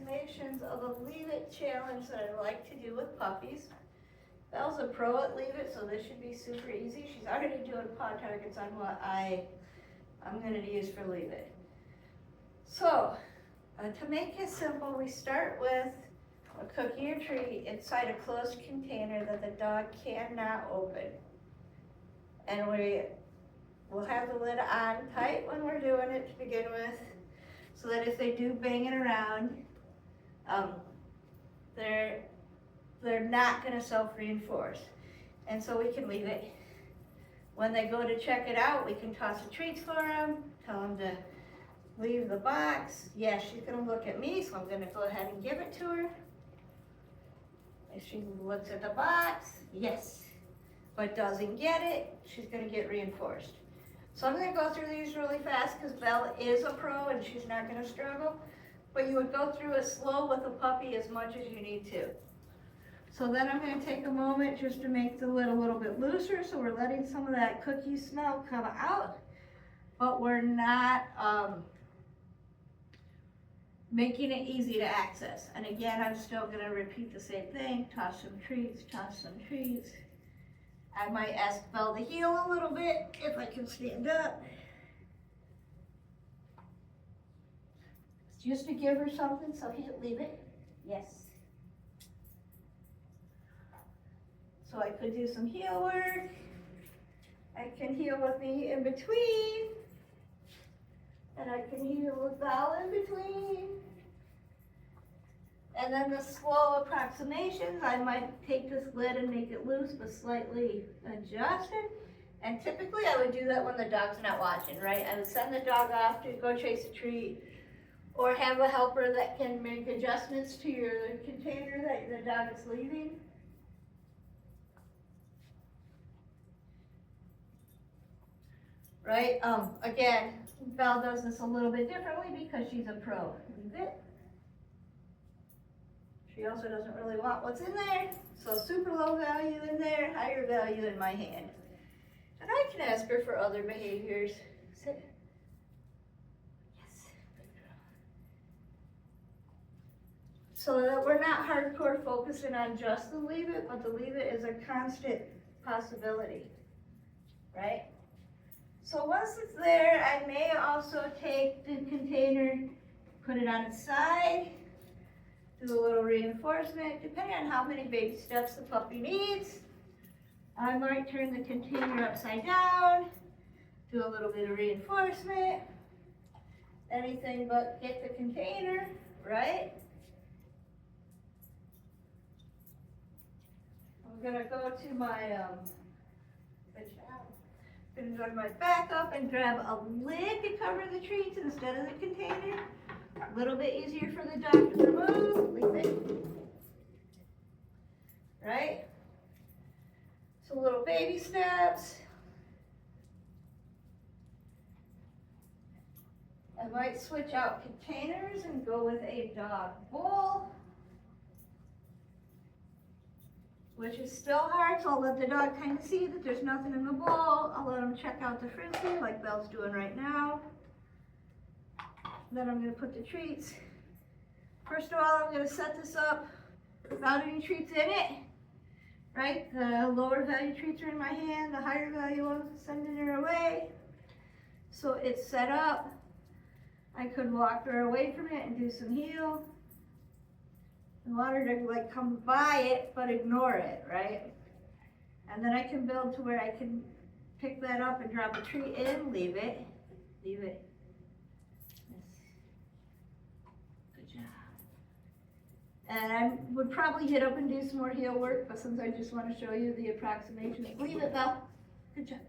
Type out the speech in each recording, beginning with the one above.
approximations of the Leave It challenge that I like to do with puppies. Belle's a pro at Leave It, so this should be super easy. She's already doing paw targets on what I'm going to use for Leave It. So, to make it simple, we start with a cookie or treat inside a closed container that the dog cannot open. And we'll have the lid on tight when we're doing it to begin with, so that if they do bang it around, they're not going to self-reinforce. And so we can leave it. When they go to check it out, we can toss the treats for them, tell them to leave the box. Yeah, she's going to look at me, so I'm going to go ahead and give it to her. If she looks at the box, yes, but doesn't get it, she's going to get reinforced. So I'm going to go through these really fast because Belle is a pro and she's not going to struggle. But you would go through it slow with a puppy as much as you need to. So then I'm going to take a moment just to make the lid a little bit looser, so we're letting some of that cookie smell come out, but we're not making it easy to access. And again, I'm still going to repeat the same thing. Toss some treats, toss some treats. I might ask Belle to heel a little bit if I can stand up. Just to give her something, so Leave It. Yes. So I could do some heel work. I can heel with me in between. And I can heel with Belle in between. And then the slow approximations, I might take this lid and make it loose, but slightly adjusted. And typically I would do that when the dog's not watching, right? I would send the dog off to go chase a treat, or have a helper that can make adjustments to your container that the dog is leaving. Right? Again, Belle does this a little bit differently because she's a pro. Leave it. She also doesn't really want what's in there, so super low value in there, higher value in my hand. And I can ask her for other behaviors. Sit. Yes, good girl. So that we're not hardcore focusing on just the Leave It, but the Leave It is a constant possibility, right? So once it's there, I may also take the container, put it on its side, do a little reinforcement, depending on how many baby steps the puppy needs. I might turn the container upside down, do a little bit of reinforcement, anything but get the container, right? I'm gonna go to my, I'm gonna go to my backup and grab a lid to cover the treats instead of the container. A little bit easier for the dog to remove. Leave it. Right? So little baby steps. I might switch out containers and go with a dog bowl, which is still hard, so I'll let the dog kind of see that there's nothing in the bowl. I'll let him check out the frisbee like Belle's doing right now. Then I'm going to put the treats. First of all, I'm going to set this up without any treats in it, right? The lower value treats are in my hand, the higher value ones sending her away. So it's set up. I could walk her away from it and do some heel. I want her to like come by it, but ignore it, right? And then I can build to where I can pick that up and drop a treat in, leave it. Yes. Good job. And I would probably get up and do some more heel work, but since I just want to show you the approximations, leave it, Belle. Good job.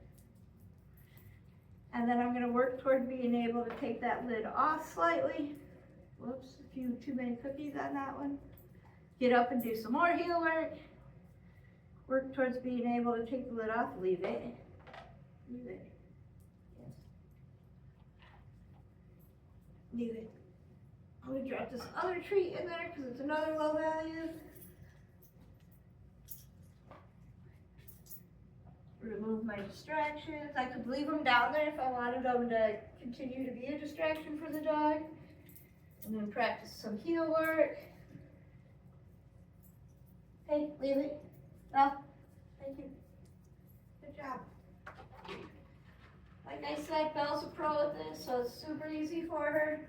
And then I'm going to work toward being able to take that lid off slightly. Whoops, a few too many cookies on that one. Get up and do some more heel work. Work towards being able to take the lid off. Leave it. Leave it. Yes. Leave it. I'm going to drop this other treat in there because it's another low value. Remove my distractions. I could leave them down there if I wanted them to continue to be a distraction for the dog. And then practice some heel work. Hey, leave it. No, thank you. Good job. Like I said, Belle's a pro at this, so it's super easy for her.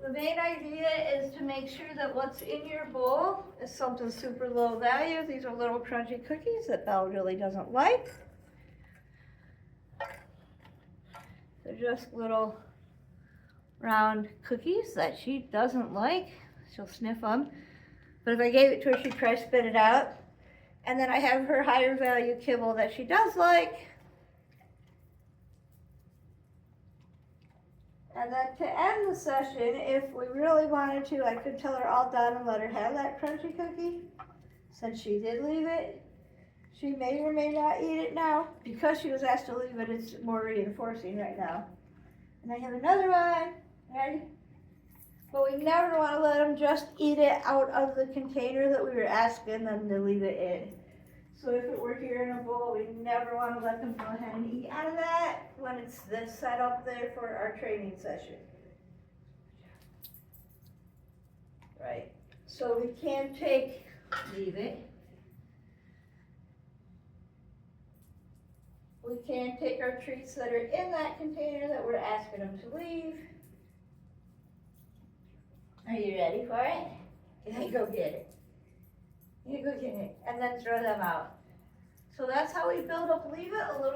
The main idea is to make sure that what's in your bowl is something super low value. These are little crunchy cookies that Belle really doesn't like. They're just little round cookies that she doesn't like. She'll sniff them. But if I gave it to her, she'd try to spit it out. And then I have her higher value kibble that she does like. And then to end the session, if we really wanted to, I could tell her all done and let her have that crunchy cookie. Since she did leave it, she may or may not eat it now. Because she was asked to leave it, it's more reinforcing right now. And I have another one. Ready? But we never want to let them just eat it out of the container that we were asking them to leave it in. So if it were here in a bowl, we never want to let them go ahead and eat out of that when it's this set up there for our training session. Right, so we can leave it. We can take our treats that are in that container that we're asking them to leave. Are you ready for it? You go get it. You go get it, and then throw them out. So that's how we build up Leave It, a little